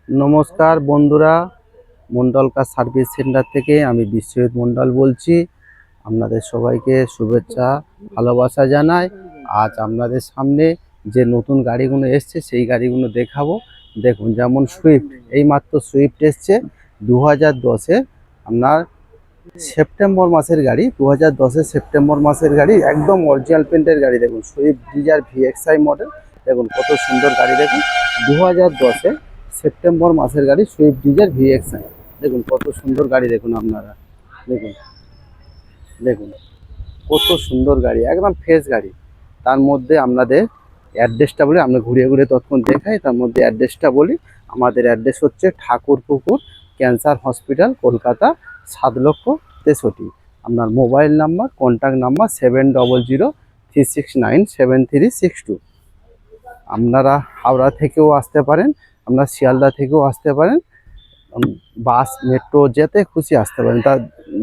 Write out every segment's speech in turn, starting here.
নমস্কার বন্ধুরা, Mondal car service centre থেকে আমি বিশ্বজিৎ মন্ডল বলছি। আপনাদের সবাইকে শুভেচ্ছা ভালোবাসা জানাই। আজ আপনাদের সামনে যে নতুন গাড়িগুলো এসছে সেই গাড়িগুলো দেখাবো। দেখুন, যেমন সুইফট, এইমাত্র সুইফট এসছে 2010-এ, আপনার সেপ্টেম্বর মাসের গাড়ি। 2010-এর সেপ্টেম্বর মাসের গাড়ি, একদম অরিজিনাল পেন্টের গাড়ি। দেখুন, সুইফট ডিজায়ার ভিএক্সআই মডেল। দেখুন কত সুন্দর গাড়ি। দেখুন 2010-এ সেপ্টেম্বর মাসের গাড়ি, সুইফট ডিজায়ার ভিএক্সআই। দেখুন কত সুন্দর গাড়ি। দেখুন আপনারা, দেখুন দেখুন কত সুন্দর গাড়ি, একদম ফ্রেশ গাড়ি। তার মধ্যে আপনাদের অ্যাড্রেসটা বলি, আমরা ঘুরিয়ে ঘুরিয়ে তৎক্ষণ দেখাই। তার মধ্যে অ্যাড্রেসটা বলি। আমাদের অ্যাড্রেস হচ্ছে ঠাকুরপুকুর ক্যান্সার হসপিটাল, কলকাতা 7,63,000। আপনার মোবাইল নাম্বার, কন্ট্যাক্ট নাম্বার 7003697362। আপনারা হাওড়া থেকেও আসতে পারেন, আপনারা শিয়ালদা থেকেও আসতে পারেন, বাস মেট্রো যেতে খুশি আসতে পারেন। তা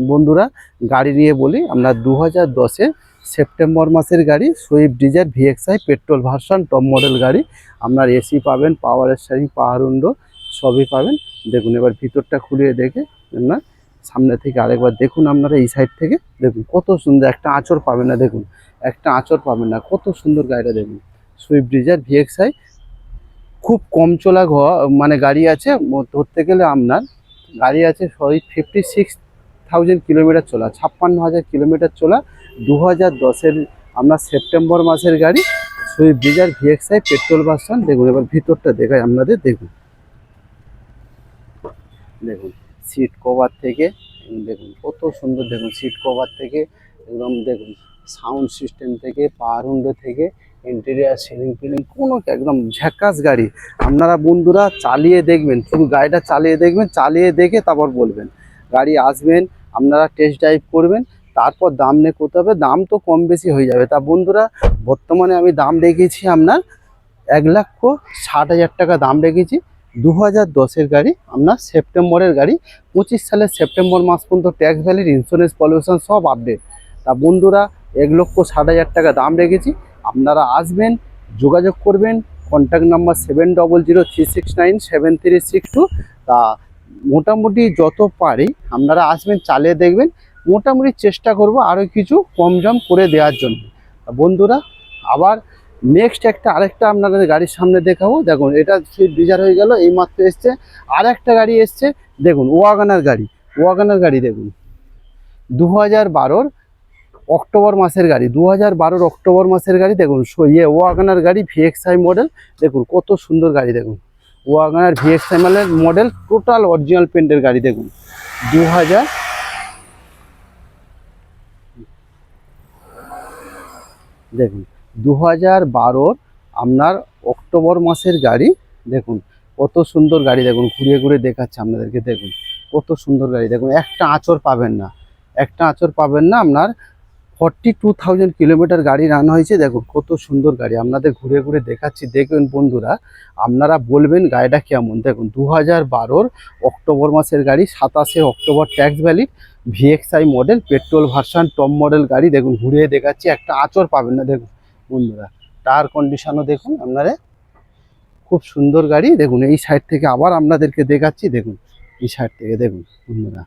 বন্ধুরা, গাড়ি নিয়ে বলি। আমরা 2010-এ সেপ্টেম্বর মাসের গাড়ি, Swift Dzire VXI petrol version top model গাড়ি। আপনার এসি পাবেন, পাওয়ার স্টিয়ারিং, পাওয়ার উইন্ডো সবই পাবেন। দেখুন, এবার ভিতরটা খুলিয়ে দেখে না, সামনে থেকে আরেকবার দেখুন। আপনারা এই সাইড থেকে দেখুন কত সুন্দর, একটা আঁচড় পাবেন না। দেখুন একটা আঁচড় পাবেন না, কত সুন্দর গাড়িটা। দেখুন সুইফট ডিজায়ার ভিএক্সআই, খুব কম চলা মানে গাড়ি আছে। ধরতে গেলে আপনার গাড়ি আছে 56,000 কিলোমিটার চলা, 56,000 কিলোমিটার চলা। 2010-এর আপনার সেপ্টেম্বর মাসের গাড়ি, Swift Dzire VXI petrol version. দেখুন এবার ভিতরটা দেখায় আপনাদের। দেখুন দেখুন সিট কভার থেকে দেখুন কত সুন্দর। দেখুন সিট কভার থেকে একদম, দেখুন সাউন্ড সিস্টেম থেকে, পাওয়ার উইন্ডো থেকে, ইন্টেরিয়ার সিলিং ফিলিং কোনো একদম ঝ্যাকাস গাড়ি। আপনারা বন্ধুরা চালিয়ে দেখবেন, শুধু গাড়িটা চালিয়ে দেখবেন, চালিয়ে দেখে তারপর বলবেন। গাড়ি আসবেন, আপনারা টেস্ট ড্রাইভ করবেন, তারপর দাম নিয়ে করতে হবে। দাম তো কম বেশি হয়ে যাবে। তা বন্ধুরা, বর্তমানে আমি দাম রেখেছি আপনার 1,60,000 টাকা দাম রেখেছি। 2010-এর গাড়ি, আপনার সেপ্টেম্বরের গাড়ি। 25 সালের সেপ্টেম্বর মাস পর্যন্ত ট্যাক্স ভ্যালিড, ইন্স্যুরেন্স, পলিউশন সব আপডেট। তা বন্ধুরা, 1,60,000 টাকা দাম রেখেছি। আপনারা আসবেন, যোগাযোগ করবেন। Contact number 7003697362। তা মোটামুটি যত পারি আপনারা আসবেন, চালিয়ে দেখবেন। মোটামুটি চেষ্টা করব আরও কিছু কম জম করে দেওয়ার জন্য। বন্ধুরা, আবার নেক্সট আরেকটা আপনাদের গাড়ির সামনে দেখাবো। দেখুন, এটা সুইফট ডিজায়ার হয়ে গেল, এইমাত্র এসছে। আর একটা গাড়ি এসছে, দেখুন ওয়াগনার গাড়ি। ওয়াগনার গাড়ি দেখুন 2012-র অক্টোবর মাসের গাড়ি। 2012-র অক্টোবর মাসের গাড়ি। দেখুন ওয়াগনার গাড়ি, ভিএক্সআই মডেল। দেখুন কত সুন্দর গাড়ি। দেখুন Wagon R VXI model, total original পেন্টের গাড়ি। দেখুন 2000, দেখুন 2012-র আপনার অক্টোবর মাসের গাড়ি। দেখুন কত সুন্দর গাড়ি। দেখুন ঘুরিয়ে ঘুরিয়ে দেখাচ্ছে আপনাদেরকে। দেখুন কত সুন্দর গাড়ি। দেখুন একটা আঁচড় পাবেন না, একটা আঁচড় পাবেন না। আপনার 42,000 কিলোমিটার গাড়ি রান হয়েছে। দেখুন কত সুন্দর গাড়ি, আপনাদের ঘুরে ঘুরে দেখাচ্ছি। দেখবেন বন্ধুরা, আপনারা বলবেন গাড়িটা কেমন। দেখুন 2012-র অক্টোবর মাসের গাড়ি, 27শে October tax valid, VXI model, petrol version top model গাড়ি। দেখুন ঘুরিয়ে দেখাচ্ছি, একটা আঁচড় পাবেন না। দেখুন বন্ধুরা, টায়ার কন্ডিশনও দেখুন আপনারা, খুব সুন্দর গাড়ি। দেখুন এই সাইড থেকে আবার আপনাদেরকে দেখাচ্ছি। দেখুন এই সাইড থেকে দেখুন বন্ধুরা,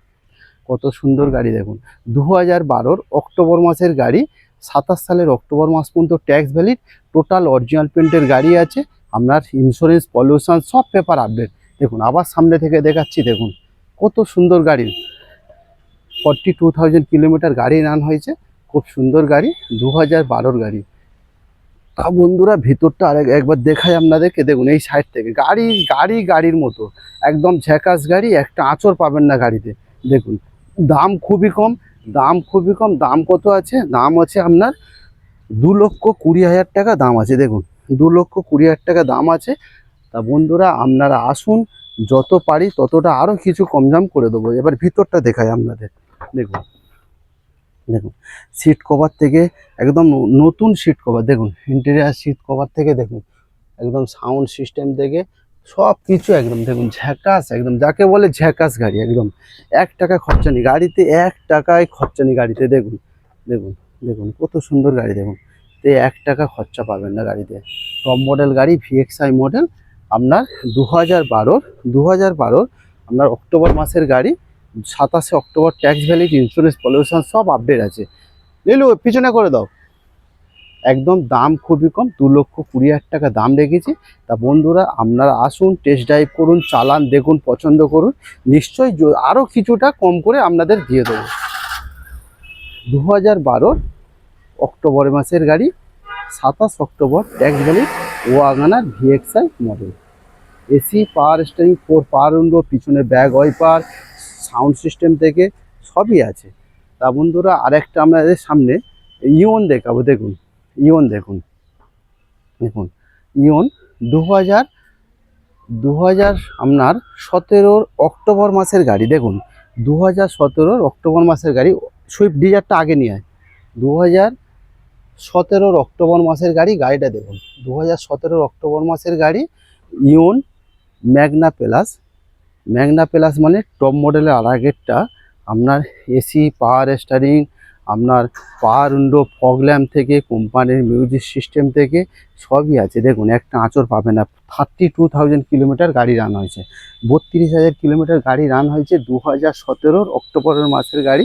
কত সুন্দর গাড়ি। দেখুন 2012-র অক্টোবর মাসের গাড়ি, 27 সালের অক্টোবর মাস পর্যন্ত ট্যাক্স ভ্যালিড, টোটাল অরিজিনাল পেন্টের গাড়ি আছে। আপনার ইন্স্যুরেন্স, পলিউশন সব পেপার আপডেট। দেখুন আবার সামনে থেকে দেখাচ্ছি। দেখুন কত সুন্দর গাড়ি, 42,000 কিলোমিটার গাড়ি রান হয়েছে। খুব সুন্দর গাড়ি, 2012-র গাড়ি। তা বন্ধুরা, ভিতরটা একবার দেখাই আপনাদেরকে। দেখুন এই সাইড থেকে গাড়ির মতো একদম ঝ্যাকাস গাড়ি, একটা আঁচড় পাবেন না গাড়িতে। দেখুন দাম খুবই কম, দাম খুবই কম। দাম কত আছে? দাম আছে আপনার 2,20,000 টাকা দাম আছে। দেখুন 2,20,000 টাকা দাম আছে। তা বন্ধুরা, আপনারা আসুন, যত পারি ততটা আরও কিছু কম দাম করে দেবো। এবার ভিতরটা দেখাই আপনাদের। দেখুন দেখুন সিট কভার থেকে একদম নতুন সিট কভার। দেখুন ইন্টেরিয়ার সিট কভার থেকে দেখুন, একদম সাউন্ড সিস্টেম থেকে সব কিছু একদম দেখুন ঝ্যাকাস, একদম যাকে বলে ঝ্যাকাস গাড়ি। একদম 1 টাকা খরচা নেই গাড়িতে, 1 টাকায় খরচা নেই গাড়িতে। দেখুন দেখুন দেখুন কত সুন্দর গাড়ি। দেখুন 1 টাকা খরচা পাবেন না গাড়িতে। টপ মডেল গাড়ি, ভিএক্সআই মডেল। আপনার 2012 আপনার অক্টোবর মাসের গাড়ি, 27শে October tax valid, insurance, pollution সব আপডেট আছে। নিলু পিছনে করে দাও। একদম দাম খুবই কম, 2,20,000 টাকা দাম রেখেছি। তা বন্ধুরা আপনারা আসুন, টেস্ট ড্রাইভ করুন, চালান, দেখুন, পছন্দ করুন, নিশ্চয়ই আরও কিছুটা কম করে আপনাদের দিয়ে দেবো। 2012 অক্টোবর মাসের গাড়ি, 27 October tax valid, WagonR VXI model. AC, power steering, 4 power window, পিছনে ব্যাক ওয়াইপার, সাউন্ড সিস্টেম থেকে সবই আছে। তা বন্ধুরা আরেকটা আমাদের সামনে ইওন দেখাবো। দেখুন ইওন, দেখুন দেখুন ইওন 2000 আপনার 17 অক্টোবর মাসের গাড়ি। দেখুন 2017 অক্টোবর মাসের গাড়ি, সুইফট ডিজায়ারটা আগে নিয়ে আয়। 2017 অক্টোবর মাসের গাড়ি, গাড়িটা দেখুন 2017 অক্টোবর মাসের গাড়ি, ইওন ম্যাগনা প্লাস। ম্যাগনা প্লাস মানে টপ মডেলের আগেরটা। আপনার এসি, পাওয়ার স্টিয়ারিং, আপনার পাওয়ার উইন্ডো, ফগ ল্যাম্প থেকে কোম্পানির মিউজিক সিস্টেম থেকে সবই আছে। দেখুন একটা আঁচড় পাবে না। 32,000 কিলোমিটার গাড়ি রান হয়েছে, 32,000 কিলোমিটার গাড়ি রান হয়েছে। 2017 অক্টোবরের মাসের গাড়ি।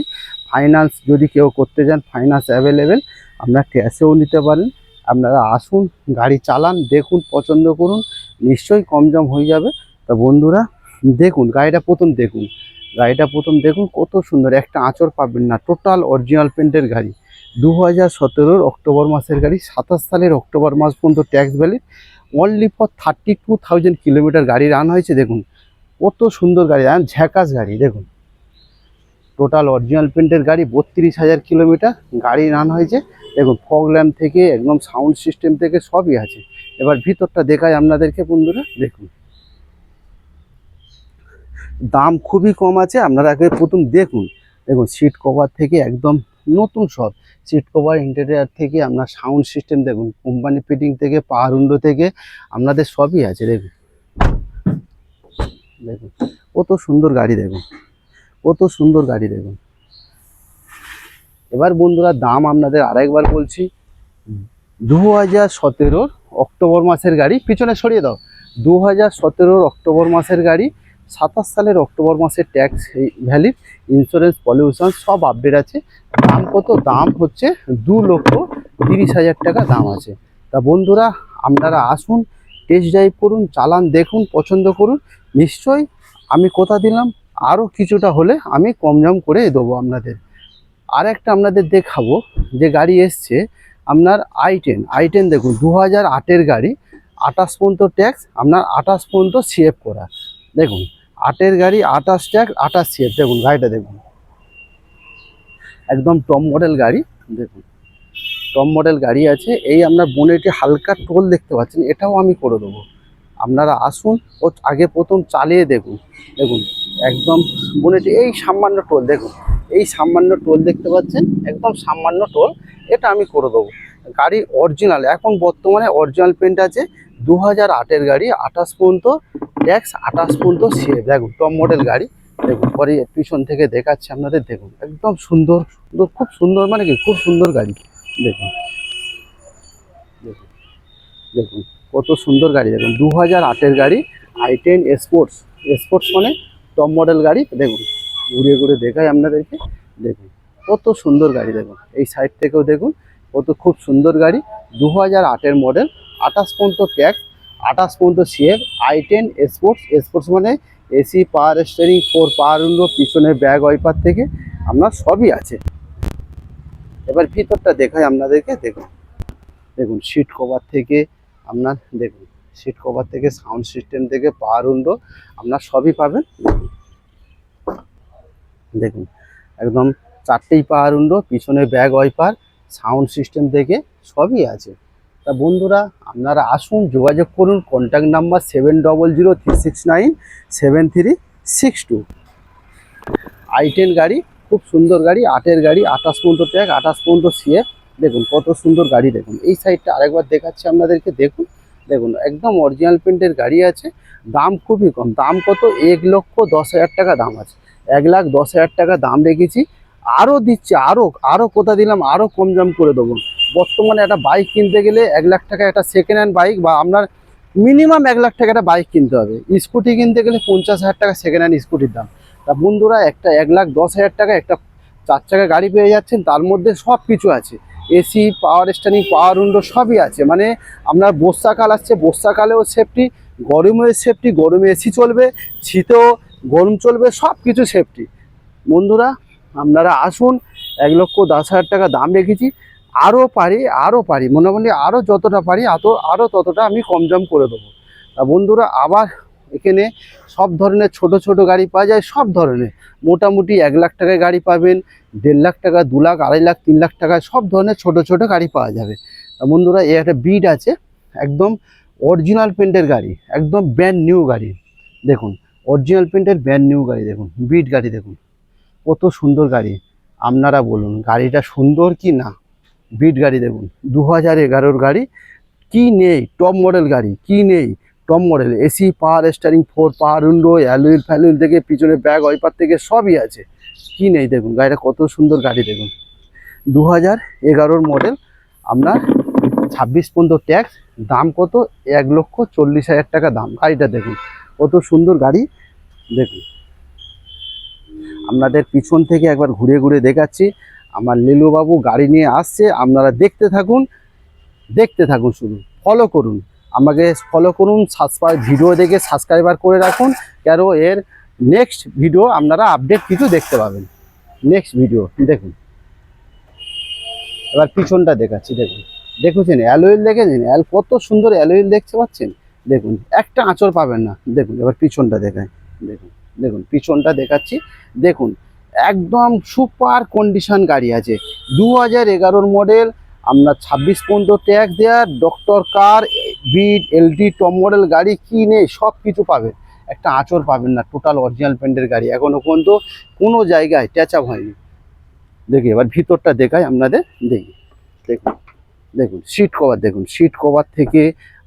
ফাইন্যান্স যদি কেউ করতে চান, ফাইন্যান্স অ্যাভেলেবেল, আপনার ক্যাশেও নিতে পারেন। আপনারা আসুন, গাড়ি চালান, দেখুন, পছন্দ করুন, নিশ্চয়ই কম জম হয়ে যাবে। তা বন্ধুরা দেখুন গাড়িটা প্রথম দেখুন কত সুন্দর, একটা আঁচড় পাবেন না, টোটাল অরিজিনাল পেন্টের গাড়ি। 2017 অক্টোবর মাসের গাড়ি, 27 সালের অক্টোবর মাস পর্যন্ত tax valid, only for 32,000 kilometre গাড়ি রান হয়েছে। দেখুন কত সুন্দর গাড়ি, ঝ্যাকাস গাড়ি। দেখুন টোটাল অরিজিনাল পেন্টের গাড়ি, 32,000 কিলোমিটার গাড়ি রান হয়েছে। দেখুন ফগ ল্যাম্প থেকে একদম সাউন্ড সিস্টেম থেকে সবই আছে। এবার ভিতরটা দেখাই আপনাদেরকে বন্ধুরা। দেখুন দাম খুবই কম আছে, আপনারা আগে প্রথম দেখুন। দেখুন সিট কভার থেকে একদম নতুন সব সিট কভার, ইন্টেরিয়ার থেকে আপনার সাউন্ড সিস্টেম দেখুন, কোম্পানি ফিটিং থেকে পাওয়ার উইন্ডো থেকে আপনাদের সবই আছে। দেখুন দেখুন কত সুন্দর গাড়ি, দেখুন কত সুন্দর গাড়ি। দেখুন এবার বন্ধুরা দাম আপনাদের আরেকবার বলছি। 2017 অক্টোবর মাসের গাড়ি, পিছনে সরিয়ে দাও। 2017 অক্টোবর মাসের গাড়ি, 27 সালের অক্টোবর মাসের ট্যাক্স ভ্যালিড, ইন্স্যুরেন্স, পলিউশন সব আপডেট আছে। দাম কত? দাম হচ্ছে 2,30,000 টাকা দাম আছে। তা বন্ধুরা আপনারা আসুন, টেস্ট ড্রাইভ করুন, চালান, দেখুন, পছন্দ করুন, নিশ্চয়ই আমি কথা দিলাম আরও কিছুটা হলে আমি কম জম করে দেবো আপনাদের। আর একটা আপনাদের দেখাবো যে গাড়ি এসছে আপনার i10 দেখুন 2008-এর গাড়ি, 28 পর্যন্ত ট্যাক্স, আপনার 28 পর্যন্ত সিএফ করা। দেখুন 8-এর গাড়ি, 28 ট্যাক্স, 28 সিএফ। দেখুন গাড়িটা দেখুন একদম টপ মডেল গাড়ি। দেখুন টপ মডেল গাড়ি আছে। এই আপনার বোনেটে হালকা টোল দেখতে পাচ্ছেন, এটাও আমি করে দেবো। আপনারা আসুন, ও আগে প্রথম চালিয়ে দেখুন। দেখুন একদম বোনেটে এই সামান্য টোল, দেখুন এই সামান্য টোল দেখতে পাচ্ছেন, একদম সামান্য টোল, এটা আমি করে দেবো। গাড়ি অরিজিনাল, এখন বর্তমানে অরিজিনাল পেন্ট আছে। 2008-এর গাড়ি, 28 পর্যন্ত ট্যাক্স, 28 পর্যন্ত সিএফ। দেখুন টপ মডেল গাড়ি। দেখুন পরে পিছন থেকে দেখাচ্ছি আপনাদের। দেখুন একদম সুন্দর সুন্দর, খুব সুন্দর, মানে কি খুব সুন্দর গাড়ি। দেখুন দেখুন দেখুন কত সুন্দর গাড়ি। দেখুন 2008-এর গাড়ি, i10 স্পোর্টস মানে টপ মডেল গাড়ি। দেখুন ঘুরে ঘুরে দেখাই আপনাদেরকে। দেখুন কত সুন্দর গাড়ি। দেখুন এই সাইড থেকেও দেখুন কত খুব সুন্দর গাড়ি। 2008-এর মডেল, 28 পর্যন্ত ট্যাক্স, 28 পর্যন্ত সিএফ, i10 স্পোর্টস মানে AC, power steering, 4 power window, পিছনে ব্যাক ওয়াইপার থেকে আপনার সবই আছে। এবার ভিতরটা দেখাই আপনাদেরকে। দেখুন দেখুন সিট কভার থেকে আপনার, দেখুন সিট কভার থেকে সাউন্ড সিস্টেম থেকে পাওয়ার উইন্ডো আপনার সবই পাবেন। দেখুন একদম 4টেই পাওয়ার উইন্ডো, পিছনে ব্যাক ওয়াইপার, সাউন্ড সিস্টেম থেকে সবই আছে। তা বন্ধুরা আপনারা আসুন, যোগাযোগ করুন, কন্ট্যাক্ট নাম্বার 7003697362। i10 গাড়ি, খুব সুন্দর গাড়ি, 8-এর গাড়ি, 28 পর্যন্ত ট্যাগ, 28 পর্যন্ত সিএফ। দেখুন কত সুন্দর গাড়ি। দেখুন এই সাইডটা আরেকবার দেখাচ্ছি আপনাদেরকে। দেখুন দেখুন একদম অরিজিনাল পেন্টের গাড়ি আছে। দাম খুবই কম। দাম কত? 1,10,000 টাকা দাম আছে। 1,10,000 টাকা দাম রেখেছি। আরও দিচ্ছি, আরও কথা দিলাম, আরও কম দাম করে দেবো। বর্তমানে একটা বাইক কিনতে গেলে 1 লাখ টাকা, একটা সেকেন্ড হ্যান্ড বাইক বা আপনার মিনিমাম 1 লাখ টাকা একটা বাইক কিনতে হবে। স্কুটি কিনতে গেলে 50,000 টাকা সেকেন্ড হ্যান্ড স্কুটির দাম। তা বন্ধুরা একটা 1,10,000 টাকা একটা 4 চাকা গাড়ি পেয়ে যাচ্ছেন, তার মধ্যে সব কিছু আছে, এসি, পাওয়ার স্টারিং, পাওয়ার উইন্ডো সবই আছে। মানে আপনার বর্ষাকাল আসছে, বর্ষাকালেও সেফটি, গরমেও সেফটি, গরমে এসি চলবে, শীতেও গরম চলবে, সব কিছু সেফটি। বন্ধুরা আপনারা আসুন, 1,10,000 টাকা দাম রেখেছি। আরও পারি মোটামুটি আরও যতটা পারি আরও ততটা আমি কম দাম করে দেবো। তা বন্ধুরা আবার এখানে সব ধরনের ছোট ছোট গাড়ি পাওয়া যায়, সব ধরনের। মোটামুটি 1 লাখ টাকায় গাড়ি পাবেন, 1.5 লাখ টাকা, 2 লাখ, 2.5 লাখ, 3 লাখ টাকায় সব ধরনের ছোট ছোট গাড়ি পাওয়া যাবে। তা বন্ধুরা এই একটা বিট আছে, একদম অরিজিনাল পেন্টের গাড়ি, একদম ব্র্যান্ড নিউ গাড়ি। দেখুন অরিজিনাল পেন্টের ব্র্যান্ড নিউ গাড়ি, দেখুন বিট গাড়ি, দেখুন কত সুন্দর গাড়ি। আপনারা বলুন গাড়িটা সুন্দর কি না? বিট গাড়ি দেখুন, 2011 গাড়ি, কি নেই টপ মডেল গাড়ি, কি নেই top model? AC, power steering, 4 power window, অ্যালুইল ফ্যালুইল থেকে পিছনে ব্যাগ ওয়াইপার থেকে সবই আছে, কি নেই? দেখুন গাড়িটা কত সুন্দর গাড়ি, দেখুন 2011 মডেল, আপনার 26 পর্যন্ত ট্যাক্স, দাম কত? 1,40,000 টাকা দাম। গাড়িটা দেখুন কত সুন্দর গাড়ি। দেখুন আপনাদের পিছন থেকে একবার ঘুরে ঘুরে দেখাচ্ছি। আমার লীলুবাবু গাড়ি নিয়ে আসছে, আপনারা দেখতে থাকুন, শুধু ফলো করুন আমাকে, ফলো করুন, ভিডিও দেখে সাবস্ক্রাইবার করে রাখুন, কেন এর নেক্সট ভিডিও আপনারা আপডেট কিছু দেখতে পাবেন। নেক্সট ভিডিও দেখুন। এবার পিছনটা দেখাচ্ছি, দেখুন অ্যালুইল দেখেছেন? কত সুন্দর অ্যালুইল দেখতে পাচ্ছেন? দেখুন একটা আঁচড় পাবেন না। দেখুন এবার পিছনটা দেখায়, দেখুন পিছনটা দেখাচ্ছি, দেখুন একদম সুপার কন্ডিশন গাড়ি আছে। 2011 মডেল, আপনার 26 পর্যন্ত ট্যাক্স দেওয়া, ডক্টর কার, বিট, এলডি টপ মডেল গাড়ি, কি নেই সব কিছু পাবেন, একটা আঁচড় পাবেন না। টোটাল অরিজিনাল পেন্টের গাড়ি, এখনো পর্যন্ত কোনো জায়গায় ট্যাচ আপ হয়নি। দেখি এবার ভিতরটা দেখাই আপনাদের, দেখুন সিট কভার, দেখুন সিট কভার থেকে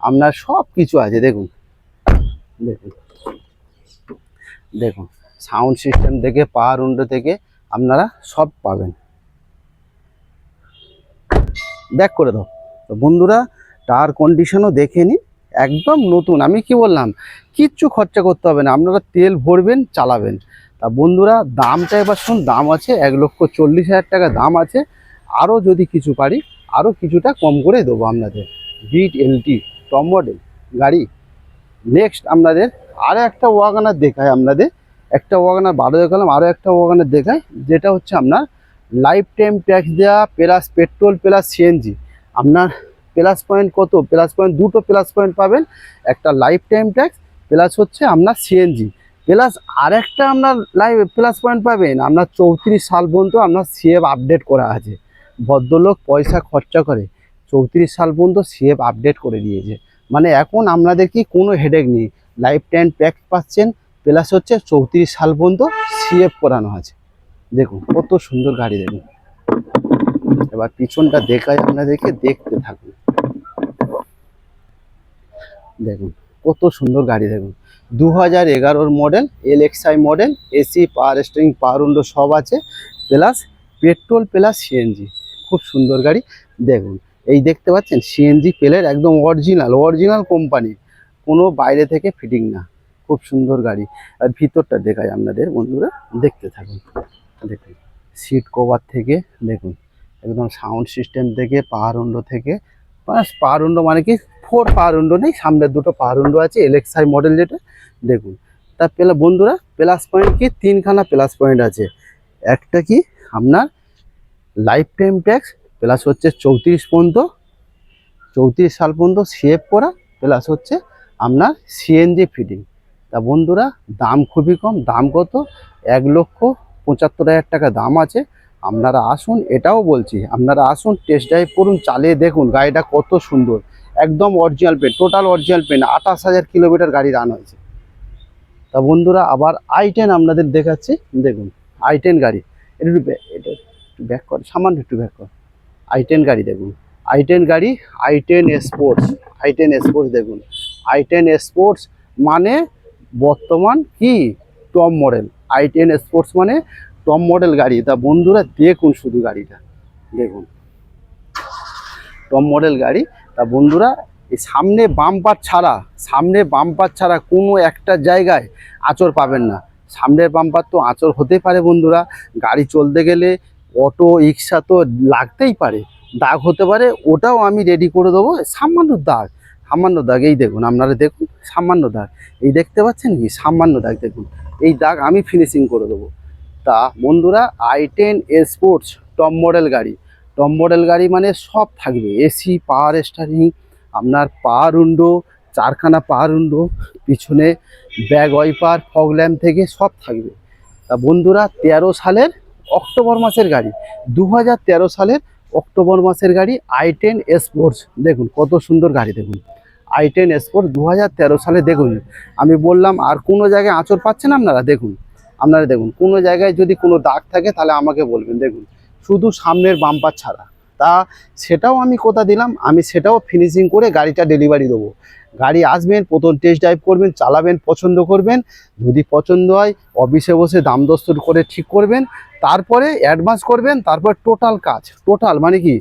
আপনার সব কিছু আছে। দেখুন দেখুন সাউন্ড সিস্টেম থেকে, পাওয়ার উইন্ডো থেকে আপনারা সব পাবেন। ব্যাক করে দাও। তো বন্ধুরা টায়ার কন্ডিশনও দেখে নিন, একদম নতুন। আমি কি বললাম, কিচ্ছু খরচা করতে হবে না, আপনারা তেল ভরবেন, চালাবেন। তা বন্ধুরা দামটা এবার শুন, দাম আছে 1,40,000 টাকা দাম আছে। আরও যদি কিছু পারি আরও কিছুটা কম করে দেবো আপনাদের। বিট এলটি টপ মডেল গাড়ি। নেক্সট আপনাদের আরও একটা ওয়াগনার দেখায়, আপনাদের একটা ওয়াগনার 12 দেখালাম, আরও একটা ওয়াগনার দেখায়, যেটা হচ্ছে আপনার লাইফ টাইম ট্যাক্স দেওয়া, প্লাস পেট্রোল, প্লাস সিএনজি। আপনার প্লাস পয়েন্ট কত? প্লাস পয়েন্ট দুটো প্লাস পয়েন্ট পাবেন, একটা লাইফ টাইম ট্যাক্স, প্লাস হচ্ছে আপনার সিএনজি, প্লাস আরেকটা আপনার প্লাস পয়েন্ট পাবেন, আপনার 34 সাল পর্যন্ত আপনার সিএফ আপডেট করা আছে। ভদ্রলোক পয়সা খরচা করে 34 সাল পর্যন্ত সিএফ আপডেট করে দিয়েছে। মানে এখন আপনাদের কি কোনো হেডেক নেই, লাইফ টাইম ট্যাক্স পাচ্ছেন, প্লাস হচ্ছে 34 সাল পর্যন্ত সিএফ করানো আছে। দেখুন কত সুন্দর গাড়ি, দেখুন। এবার পিছনটা দেখাই আপনাদেরকে, দেখতে থাকুন। দেখুন কত সুন্দর গাড়ি, দেখুন 2011 model, LXi model, AC, power steering, পাওয়ার উইন্ডো সব আছে, প্লাস পেট্রোল, প্লাস সিএনজি। খুব সুন্দর গাড়ি। দেখুন এই দেখতে পাচ্ছেন সিএনজি প্লের, একদম অরিজিনাল কোম্পানি, কোনো বাইরে থেকে ফিটিং না। খুব সুন্দর গাড়ি। আর ভিতরটা দেখাই আপনাদের, বন্ধুরা দেখতে থাকুন। দেখুন সিট কভার থেকে, দেখুন একদম সাউন্ড সিস্টেম থেকে, পাওয়ার উইন্ডো থেকে, পাওয়ার উইন্ডো মানে কি 4 পাওয়ার উইন্ডো নেই, সামনের দুটো পাওয়ার উইন্ডো আছে, এলএক্সআই মডেল যেটা। দেখুন তার বন্ধুরা প্লাস পয়েন্ট কি, 3খানা প্লাস পয়েন্ট আছে। একটা কি আপনার লাইফ টাইম ট্যাক্স, প্লাস হচ্ছে 34 সাল পর্যন্ত সিএফ করা, প্লাস হচ্ছে আপনার সিএনজি ফিটিং। তা বন্ধুরা দাম খুবই কম, দাম কত? 1,75,000 টাকা দাম আছে। আপনারা আসুন, এটাও বলছি আপনারা আসুন, টেস্ট ড্রাইভ করুন, চালিয়ে দেখুন গাড়িটা কত সুন্দর, একদম original paint, total original paint, 28,000 kilometre গাড়ি রান হয়েছে। তা বন্ধুরা আবার i10 আপনাদের দেখাচ্ছি। দেখুন i10 গাড়ি, এটা একটু ব্যাক কর, সামান্য একটু ব্যাক কর। i10 গাড়ি দেখুন, i10 গাড়ি, i10 স্পোর্টস দেখুন। i10 স্পোর্টস মানে বর্তমান কি টপ মডেল, i10 স্পোর্টস মানে টপ মডেল গাড়ি। তা বন্ধুরা দেখুন শুধু গাড়িটা, দেখুন টপ মডেল গাড়ি। তা বন্ধুরা এই সামনে বাম্পার ছাড়া কোনো একটা জায়গায় আঁচড় পাবেন না। সামনের বাম্পার তো আঁচড় হতে পারে বন্ধুরা, গাড়ি চলতে গেলে অটো রিক্সা তো লাগতেই পারে, দাগ হতে পারে, ওটাও আমি রেডি করে দেবো। সামান্য দাগ এই দেখুন, আপনারা দেখুন সামান্য দাগ, এই দেখতে পাচ্ছেন কি সামান্য দাগ, দেখুন এই দাগ আমি ফিনিশিং করে দেবো। তা বন্ধুরা i10 স্পোর্টস টপ মডেল গাড়ি মানে সব থাকবে, এসি, পাওয়ার স্টারিং, আপনার পাওয়ার উইন্ডো, চারখানা পাওয়ার উইন্ডো, পিছনে ব্যাক ওয়াইপার, ফগ ল্যাম্প থেকে সব থাকবে। তা বন্ধুরা 13 সালের অক্টোবর মাসের গাড়ি, 2013 সালের অক্টোবর মাসের গাড়ি i10 স্পোর্টস, দেখুন কত সুন্দর গাড়ি, দেখুন i10 স্পোর্টস 2013 সালে। দেখুন আমি বললাম আর কোনো জায়গায় আঁচড় পাচ্ছেন আপনারা, দেখুন কোনো জায়গায় যদি কোনো দাগ থাকে তাহলে আমাকে বলবেন। দেখুন শুধু সামনের বাম্পার ছাড়া, তা সেটাও আমি কথা দিলাম, আমি সেটাও ফিনিশিং করে গাড়িটা ডেলিভারি দেবো। গাড়ি আসবেন, প্রথম টেস্ট ড্রাইভ করবেন, চালাবেন, পছন্দ করবেন, যদি পছন্দ হয় অফিসে বসে দাম দর করে ঠিক করবেন, তারপরে অ্যাডভান্স করবেন, তারপর টোটাল মানে কি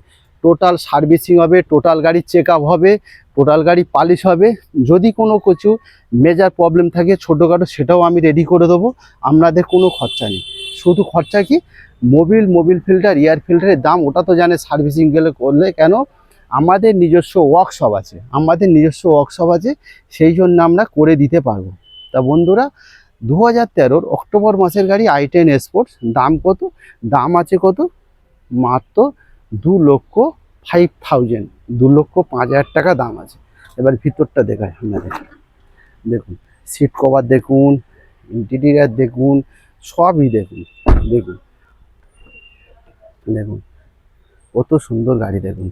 টোটাল সার্ভিসিং হবে, টোটাল গাড়ি চেক আপ হবে, টোটাল গাড়ি পালিশ হবে। যদি কোনো কিছু মেজর প্রবলেম থাকে ছোটোখাটো, সেটাও আমি রেডি করে দেবো, আপনাদের কোনো খরচা নেই। শুধু খরচা কি মোবিল ফিল্টার, এয়ার ফিল্টারের দাম ওটা তো জানে সার্ভিসিং গেলে করলে, কেন আমাদের নিজস্ব ওয়ার্কশপ আছে, সেই জন্য আমরা করে দিতে পারবো। তা বন্ধুরা 2013 অক্টোবর মাসের গাড়ি i10 স্পোর্টস, দাম কত? দাম আছে কত? মাত্র 2,05,000, 2,05,000 টাকা দাম আছে। এবার ভিতরটা দেখায় আপনাদের, দেখুন সিট কভার দেখুন, ইন্টেরিয়ার দেখুন, সবই দেখুন কত সুন্দর গাড়ি, দেখুন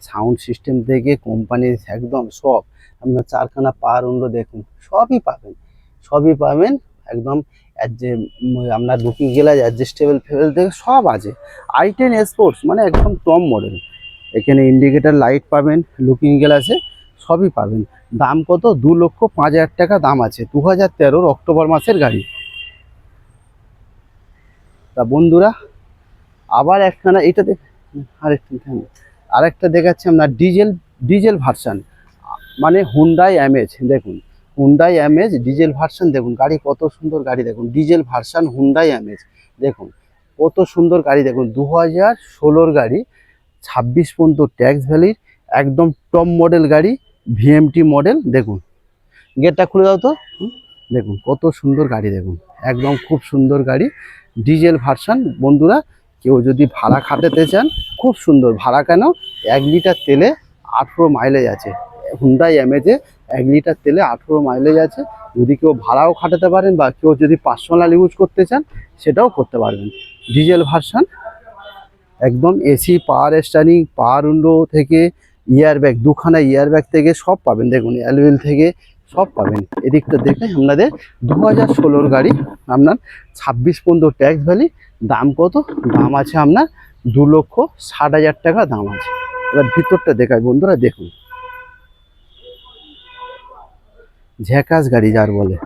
সাউন্ড সিস্টেম থেকে কোম্পানির একদম সব, আপনার চারখানা পাওয়ার উইন্ডো দেখুন, সবই পাবেন একদম। আপনার লুকিং গ্লাস, অ্যাডজাস্টেবল ফেল থেকে সব আছে। i10 স্পোর্টস মানে একদম টপ মডেল, এখানে ইন্ডিকেটার লাইট পাবেন, লুকিং গ্লাসে সবই পাবেন। দাম কত? 2,05,000 টাকা দাম আছে, 2013 অক্টোবর মাসের গাড়ি। তা বন্ধুরা আবার একখানা এটাতে আরেকটা দেখাচ্ছি আপনার ডিজেল ভার্সান, মানে হুন্ডাই অ্যামেজ। দেখুন হুন্ডাই অ্যামেজ ডিজেল ভার্সান, দেখুন গাড়ি কত সুন্দর গাড়ি, দেখুন ডিজেল ভার্সান হুন্ডাই অ্যামেজ, দেখুন কত সুন্দর গাড়ি, দেখুন 2016 গাড়ি, 26 পর্যন্ত ট্যাক্স ভ্যালির, একদম টপ মডেল গাড়ি, ভিএমটি মডেল। দেখুন গেটটা খুলে দাও তো, দেখুন কত সুন্দর গাড়ি, দেখুন একদম খুব সুন্দর গাড়ি, ডিজেল ভার্সান। বন্ধুরা কেউ যদি ভাড়া খাটাতে চান, খুব সুন্দর ভাড়া, কেন 1 লিটার তেলে 18 মাইলেজ আছে, হুন্ডাই অ্যামেজে 1 লিটার তেলে 18 মাইলেজ আছে। যদি কেউ ভাড়াও খাটাতে পারেন বা কেউ যদি পার্সোনাল ইউজ করতে চান সেটাও করতে পারবেন। ডিজেল ভার্সান, একদম এসি, পাওয়ার স্টারিং, পাওয়ার উইন্ডো থেকে ইয়ারব্যাগ, দুখানা ইয়ারব্যাগ থেকে সব পাবেন, দেখুন অ্যালুয়েল থেকে সব পাবেন। এদিকটা দেখে আপনাদের 2016 গাড়ি, আপনার 26 পর্যন্ত ট্যাক্স ভ্যালি, দাম কত? দাম আছে আপনার 2,60,000 টাকা দাম আছে। এবার ভিতরটা দেখায় বন্ধুরা, দেখুন ঝ্যাকাস গাড়ি যার বলে,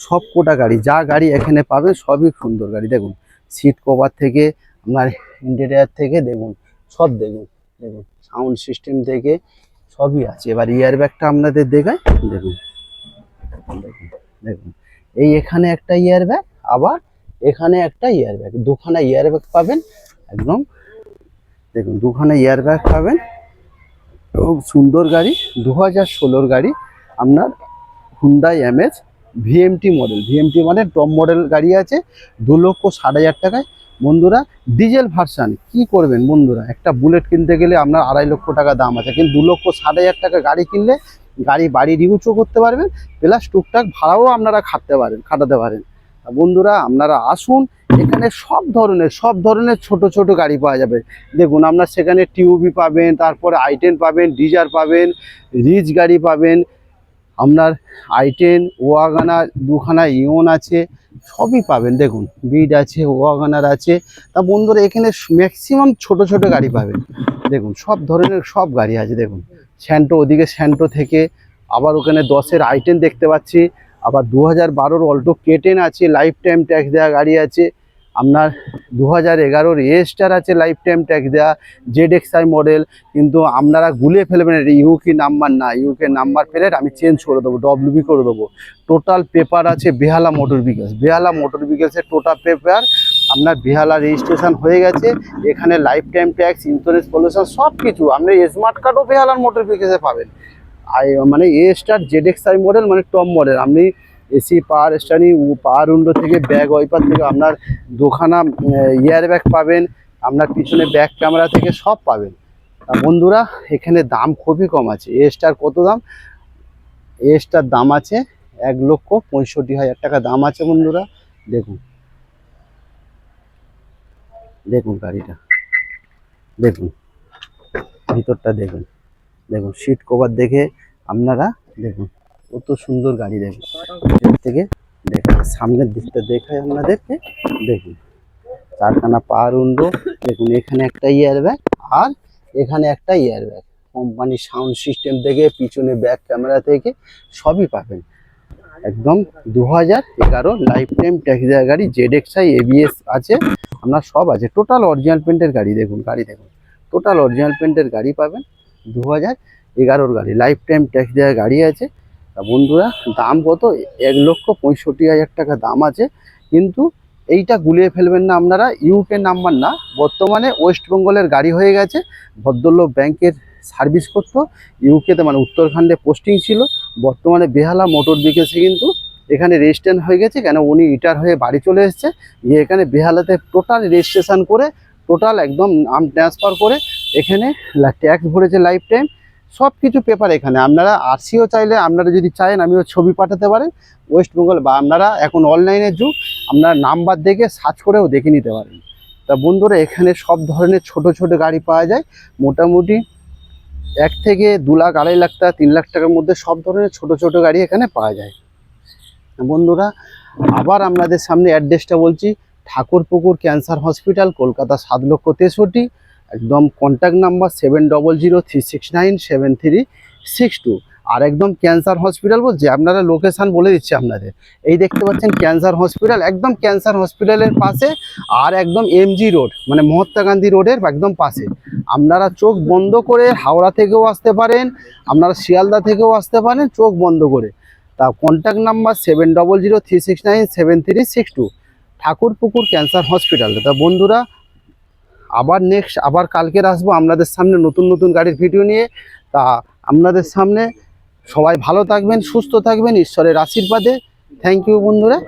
সব কোটা গাড়ি, যা গাড়ি এখানে পাবেন সবই সুন্দর গাড়ি। দেখুন সিট কভার থেকে আপনার ইন্টেরিয়ার থেকে দেখুন সব, দেখুন সাউন্ড সিস্টেম থেকে সবই আছে। এবার ইয়ার ব্যাগটা আপনাদের দেখায়, দেখুন এই এখানে একটা ইয়ার ব্যাগ, আবার এখানে একটা ইয়ার ব্যাগ, দুখানা ইয়ার ব্যাগ পাবেন একদম, দেখুন দুখানা ইয়ার ব্যাগ পাবেন। খুব সুন্দর গাড়ি, 2016 গাড়ি, আপনার Hyundai amaze VMT model top model গাড়ি আছে, 2,60,000 টাকায়। বন্ধুরা ডিজেল ভার্সান কি করবেন বন্ধুরা, একটা বুলেট কিনতে গেলে আপনার 2.5 লক্ষ টাকা দাম আছে, কিন্তু 2,60,000 টাকা গাড়ি কিনলে গাড়ি বাড়ির ইউজও করতে পারবেন, প্লাস টুকটাক ভাড়াও আপনারা খাটাতে পারেন। বন্ধুরা আপনারা আসুন, এখানে সব ধরনের ছোট গাড়ি পাওয়া যাবে। দেখুন আপনার সেখানে টিউবি পাবেন, তারপরে i10 পাবেন, ডিজার পাবেন, রিচ গাড়ি পাবেন, আপনার i10 ওয়াগনার, দুখানা ইওন আছে, সবই পাবেন। দেখুন বিড আছে, ওয়াগনার আছে। তা বন্ধুরা এখানে ম্যাক্সিমাম ছোট গাড়ি পাবেন, দেখুন সব ধরনের সব গাড়ি আছে। দেখুন স্যান্টো, ওদিকে স্যান্টো থেকে, আবার ওখানে 10-এর i10 দেখতে পাচ্ছি, আবার 2012 অল্টো K10 আছে, লাইফ টাইম ট্যাক্স দেওয়া গাড়ি আছে। আপনার 2011 এ স্টার আছে লাইফ টাইম ট্যাক্স দেওয়া, ZXi মডেল, কিন্তু আপনারা গুলিয়ে ফেলবেন এটা ইউকে নাম্বার না, ইউকে নাম্বার প্লেট আমি চেঞ্জ করে দেবো, WB করে দেবো। টোটাল পেপার আছে বেহালা মোটর ভেহিকলস, বেহালা মোটর ভেহিকলসের টোটাল পেপার আপনার বেহালা রেজিস্ট্রেশন হয়ে গেছে। এখানে life time tax, insurance, pollution সব কিছু, আপনি স্মার্ট কার্ডও বেহালার মোটর ভেহিকলসে পাবেন। মানে এ স্টার ZXi মডেল মানে টপ মডেল। আপনি এসি, পাওয়ার স্টারিং, পাওয়ার উইন্ডো থেকে, ব্যাক ওয়াইপার থেকে, আপনার দুখানা ইয়ার ব্যাগ পাবেন, আপনার পিছনে ব্যাক ক্যামেরা থেকে সব পাবেন। বন্ধুরা এখানে দাম খুবই কম আছে। এ স্টার কত দাম? এ স্টার দাম আছে 1,65,000 টাকা দাম আছে বন্ধুরা। দেখুন দেখুন গাড়িটা, দেখুন ভিতরটা দেখুন, দেখুন সিট কভার দেখে আপনারা দেখুন কত সুন্দর গাড়ি। দেখুন এর থেকে দেখা, সামনের দিকটা দেখায় আপনাদেরকে। দেখুন চারখানা পাওয়ার উইন্ডো, দেখুন এখানে একটা ইয়ার ব্যাগ আর এখানে একটা ইয়ার ব্যাগ, কোম্পানির সাউন্ড সিস্টেম থেকে, পিছনে ব্যাক ক্যামেরা থেকে সবই পাবেন। একদম 2011 লাইফ টাইম ট্যাক্স দেওয়া গাড়ি, ZXi ABS আছে, আপনার সব আছে, টোটাল অরিজিনাল পেন্টের গাড়ি। দেখুন গাড়ি দেখুন, টোটাল অরিজিনাল পেন্টের গাড়ি পাবেন। 2011 গাড়ি, লাইফ টাইম ট্যাক্স দেওয়া গাড়ি আছে। তা বন্ধুরা দাম কত? 1,65,000 টাকা দাম আছে। কিন্তু এইটা গুলিয়ে ফেলবেন না আপনারা, ইউকে নাম্বার না, বর্তমানে ওয়েস্ট বেঙ্গলের গাড়ি হয়ে গেছে। ভদ্রলোক ব্যাংকের সার্ভিস করতো ইউকেতে, মানে উত্তরাখণ্ডে পোস্টিং ছিল, বর্তমানে বেহালা মোটর ভেহিকলসে কিন্তু এখানে রেজিস্ট্রেশন হয়ে গেছে। কেন উনি রিটায়ার হয়ে বাড়ি চলে এসেছে, গিয়ে এখানে বেহালাতে টোটাল রেজিস্ট্রেশন করে, টোটাল একদম নাম ট্রান্সফার করে এখানে ট্যাক্স ভরেছে লাইফ টাইম, সব কিছু পেপার এখানে। আপনারা আরসিও চাইলে, আপনারা যদি চাইেন আমিও ছবি পাঠাতে পারেন ওয়েস্ট বেঙ্গল, বা আপনারা এখন অনলাইনের যুগ, আপনারা নাম্বার দেখে সার্চ করেও দেখে নিতে পারেন। তা বন্ধুরা এখানে সব ধরনের ছোট ছোট গাড়ি পাওয়া যায়, মোটামুটি 1 থেকে 2 লাখ, 2.5 লাখ টাকা, 3 লাখ টাকার মধ্যে সব ধরনের ছোট ছোট গাড়ি এখানে পাওয়া যায়। বন্ধুরা আবার আপনাদের সামনে অ্যাড্রেসটা বলছি, ঠাকুরপুকুর ক্যান্সার হসপিটাল, কলকাতা 7,63,000। একদম কন্ট্যাক্ট নাম্বার 7003697362। আর একদম ক্যান্সার হসপিটাল বলছি, আপনারা লোকেশান বলে দিচ্ছি আপনাদের। এই দেখতে পাচ্ছেন ক্যান্সার হসপিটাল, একদম ক্যান্সার হসপিটালের পাশে, আর একদম MG রোড মানে মহাত্মা গান্ধী রোডের একদম পাশে। আপনারা চোখ বন্ধ করে হাওড়া থেকেও আসতে পারেন, আপনারা শিয়ালদা থেকেও আসতে পারেন চোখ বন্ধ করে। তা contact number 7003697362, Thakurpukur cancer hospital. তা বন্ধুরা আবার কালকের আসবো আপনাদের সামনে নতুন নতুন গাড়ির ভিডিও নিয়ে। তা আপনাদের সামনে সবাই ভালো থাকবেন, সুস্থ থাকবেন, ঈশ্বরের আশীর্বাদে। থ্যাংক ইউ বন্ধুরা।